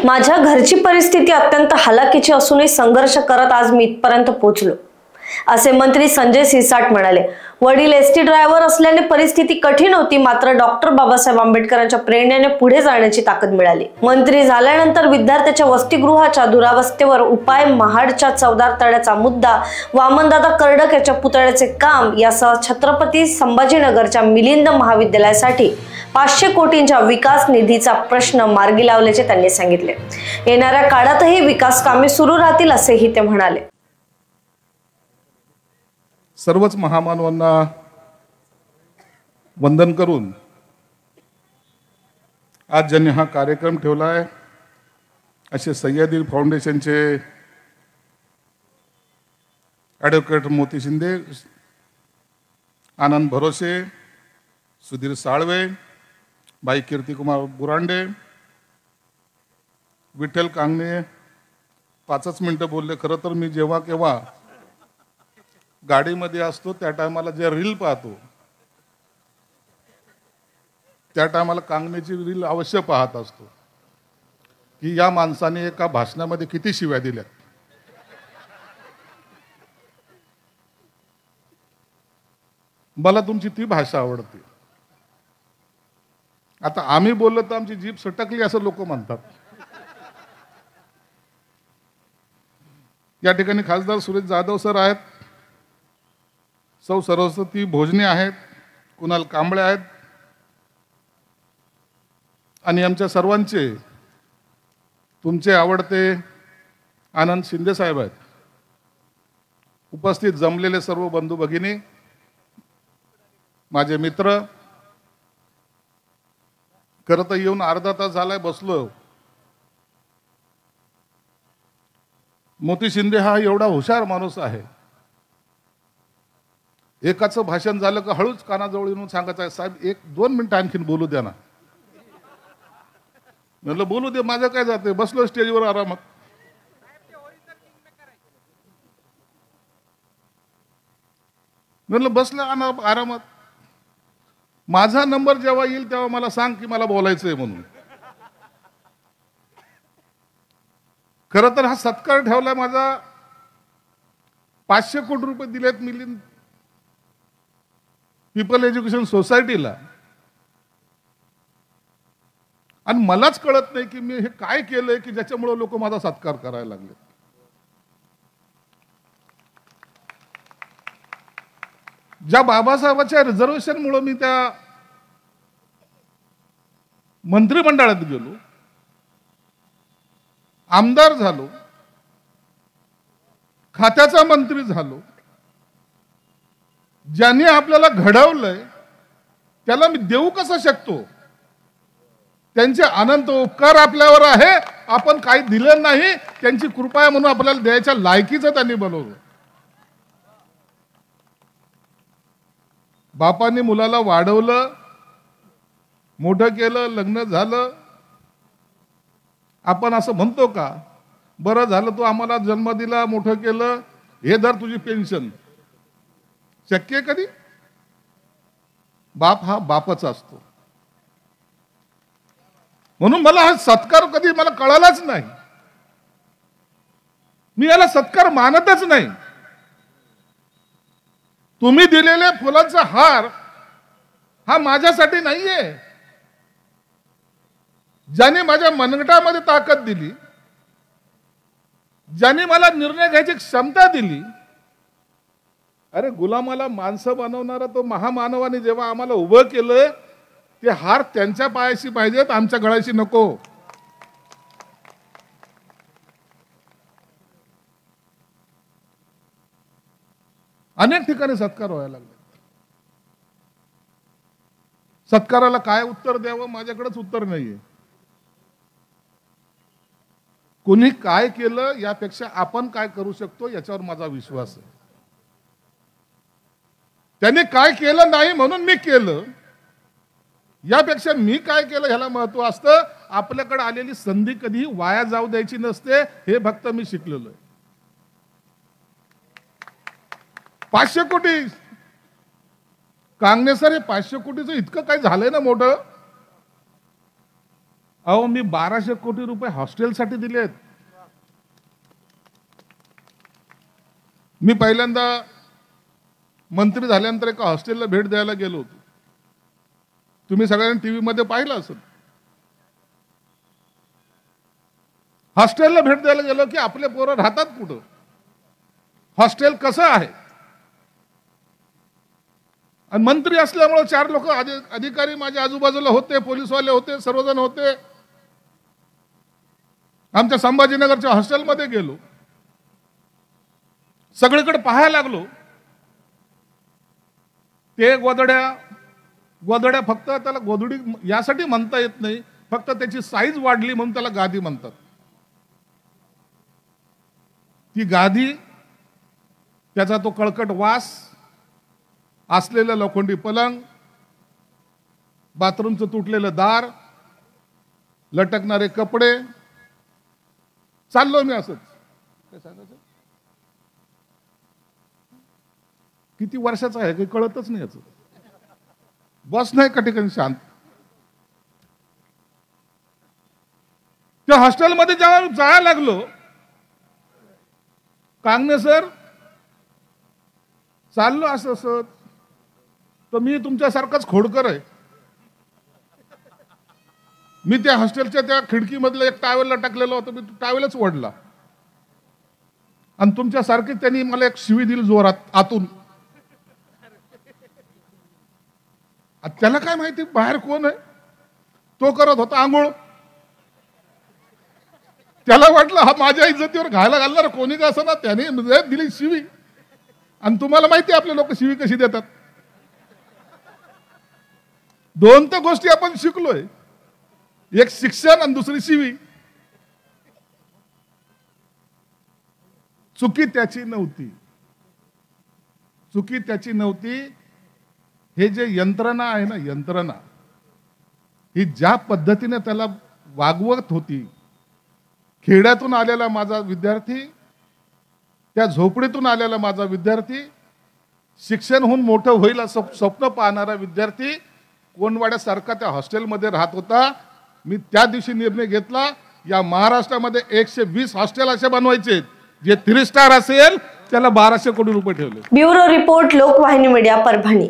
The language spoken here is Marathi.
माझ्या घरची परिस्थिती अत्यंत हलाखीची असूनही संघर्ष करत आज मी इथपर्यंत पोहोचलो, असे मंत्री संजय सिरसाट म्हणाले। वडील एसटी ड्रायव्हर असल्याने परिस्थिती कठीण होती, मात्र डॉक्टर बाबासाहेब आंबेडकरांच्या प्रेरणेने पुढे जाण्याची ताकद मिळाली। मंत्री झाल्यानंतर विद्यार्थ्याच्या वसतिगृहाच्या दुरावस्थेवर उपाय, महाडच्या चवदार तळ्याचा मुद्दा, वामनदादा कर्डक याच्या पुतळ्याचे काम यासह छत्रपती संभाजीनगरच्या मिलिंद महाविद्यालयासाठी 500 कोटींच्या विकास निधीचा प्रश्न मार्गी लावल्याचे त्यांनी सांगितले। येणाऱ्या काळातही विकास कामे सुरू राहतील असेही ते म्हणाले। सर्वच महामानवांना वंदन करून आज ज्यांनी हा कार्यक्रम ठेवला आहे असे सह्याद्री फाउंडेशनचे ॲडव्होकेट मोती शिंदे, आनंद भरोसे, सुधीर साळवे, बाई कीर्तिकुमार बुरांडे, विठ्ठल कांगणे 5 मिनिटं बोलले। खरं तर मी जेव्हा केव्हा गाडीमध्ये असतो त्या टायमाला जे रील पाहतो त्या टायमाला कांगणेची रील अवश्य पाहत असतो की या माणसाने एका भाषणामध्ये किती शिव्या दिल्या। मला तुमची ती भाषा आवडते। आता आम्ही बोललो तर आमची जीभ सटकली असं लोक म्हणतात। या ठिकाणी खासदार सुरेश जाधव सर आहेत, सौ सरस्वती भोजने आहेत, कुणाल कांबळे आहेत आणि आमच्या सर्वांचे तुमचे आवडते आनंद शिंदे साहेब आहेत। उपस्थित जमलेले सर्व बंधू भगिनी, माझे मित्र, खरं तर येऊन अर्धा तास झालाय बसलो। मोती शिंदे हा एवढा हुशार माणूस आहे, एकाचं भाषण झालं का हळूच कानाजवळ येऊन सांगायचं आहे, साहेब 1-2 मिनिटं आणखीन बोलू द्या ना। म्हणलं बोलू दे, माझं काय जाते, बसलो स्टेजवर आरामात। म्हणलं बसलं आरामात, माझा नंबर जेव्हा येईल तेव्हा मला सांग की मला बोलायचंय म्हणून। खरं तर हा सत्कार ठेवलाय माझा, 500 कोटी रुपये दिलेत मिलिंद पीपल एज्युकेशन सोसायटीला, आणि मलाच कळत नाही की मी हे काय केलंय की ज्याच्यामुळे लोक माझा सत्कार करायला लागले। ज्या बाबासाहेबांच्या रिझर्वेशनमुळे मी त्या मंत्रिमंडळात गेलो, आमदार झालो, खात्याचा मंत्री झालो, ज्यांनी आपल्याला घडवलंय त्याला मी देऊ कसं शकतो? त्यांचे अनंत उपकार आपल्यावर आहे, आपण काही दिलं नाही, त्यांची कृपा आहे म्हणून आपल्याला द्यायच्या लायकीचं त्यांनी बनवलं। बापांनी मुलाला वाढवलं, मोठं केलं, लग्न झालं। आपण असं म्हणतो का, बरं झालं तू आम्हाला जन्म दिला, मोठं केलं, हे धर तुझी पेन्शन? शक्य आहे कधी? बाप हा बापच असतो। म्हणून मला हा सत्कार कधी मला कळालाच नाही, मी याला सत्कार मानतच नाही। तुम्ही दिलेले फुलांचा हार हा माझ्यासाठी नाहीये, ज्याने माझ्या मनगटामध्ये ताकद दिली, ज्याने मला निर्णय घ्यायची क्षमता दिली। अरे गुलामाला माणसं बनवणारा तो महामानवाने जेव्हा आम्हाला उभं केलं, ते हार त्यांच्या पायाशी पाहिजेत, आमच्या गळ्याशी नको। अनेक ठिकाणी सत्कार व्हायला लागले, सत्काराला काय उत्तर द्यावं माझ्याकडेच उत्तर नाहीये। कोणी काय केलं यापेक्षा आपण काय करू शकतो याच्यावर माझा विश्वास आहे। त्यांनी काय केलं नाही म्हणून मी केलं, यापेक्षा मी काय केलं ह्याला महत्व असतं। आपल्याकडे आलेली संधी कधीही वाया जाऊ द्यायची नसते, हे फक्त मी शिकलेलो आहे। 500 कोटी कांगणे सर, हे 500 कोटीचं इतकं काय झालंय ना मोठं, अहो, मी 1200 कोटी रुपये हॉस्टेलसाठी दिलेत. मी पहिल्यांदा मंत्री झाल्यानंतर एका हॉस्टेलला भेट द्यायला गेलो होतो. तुम्ही सगळ्यांनी टीव्ही मध्ये पाहिलं असेल. हॉस्टेलला भेट द्यायला गेलो की आपले पोरं राहतात कुठं, हॉस्टेल कसं आहे. आणि मंत्री असल्यामुळे 4 लोक अधिकारी माझ्या आजूबाजूला होते, पोलीसवाले होते, सर्वजण होते. आमच्या संभाजीनगरच्या हॉस्टेलमध्ये गेलो, सगळीकडे पाहायला लागलो. ते गोदड्या फक्त त्याला गोदडी यासाठी म्हणता येत नाही, फक्त त्याची साईज वाढली म्हणून त्याला गादी म्हणतात. ती गादी, त्याचा तो कळकट वास, असलेलं लोखंडी पलंग, बाथरूमचं तुटलेलं दार, लटकणारे कपडे. चाललो मी असंच. काय सांगायचं, किती वर्षाचा आहे काही कळतच नाही. याचं बस नाही का ठिकाणी शांत. त्या हॉस्टेलमध्ये जेव्हा जायला लागलो, कांगणे सर चाललो असं असं, तर मी तुमच्यासारखाच खोडकर आहे. मी त्या हॉस्टेलच्या त्या खिडकीमधलं एक टावेलला टाकलेलं होतं, मी टावेलच ओढला आणि तुमच्यासारखी त्यांनी मला एक शिवी दिली जोरात आतून. त्याला काय माहिती बाहेर कोण आहे. तो करत होता आंघोळ. त्याला वाटलं हा माझ्या इज्जतीवर घायला घालणार कोणी का असं ना, त्याने दिली शिवी. आणि तुम्हाला माहिती आपले लोक शिवी कशी देतात. 2 तर गोष्टी आपण शिकलोय, एक शिक्षण आणि दुसरी शिवी. चुकी त्याची नव्हती. हे जे यंत्रणा आहे ना, यंत्रणा ही ज्या पद्धतीने त्याला वागवत होती. खेड्यातून आलेला माझा विद्यार्थी, त्या झोपडीतून आलेला माझा विद्यार्थी, शिक्षण होऊन मोठं होईल असं स्वप्न पाहणारा विद्यार्थी कोंडवाड्यासारखा त्या हॉस्टेलमध्ये राहत होता. मी त्या दिवशी निर्णय घेतला, या महाराष्ट्रामध्ये 120 हॉस्टेल असे बनवायचे जे 3 स्टार असेल, त्याला 1200 कोटी रुपये ठेवले. Bureau report, Lokvahini media, Parbhani.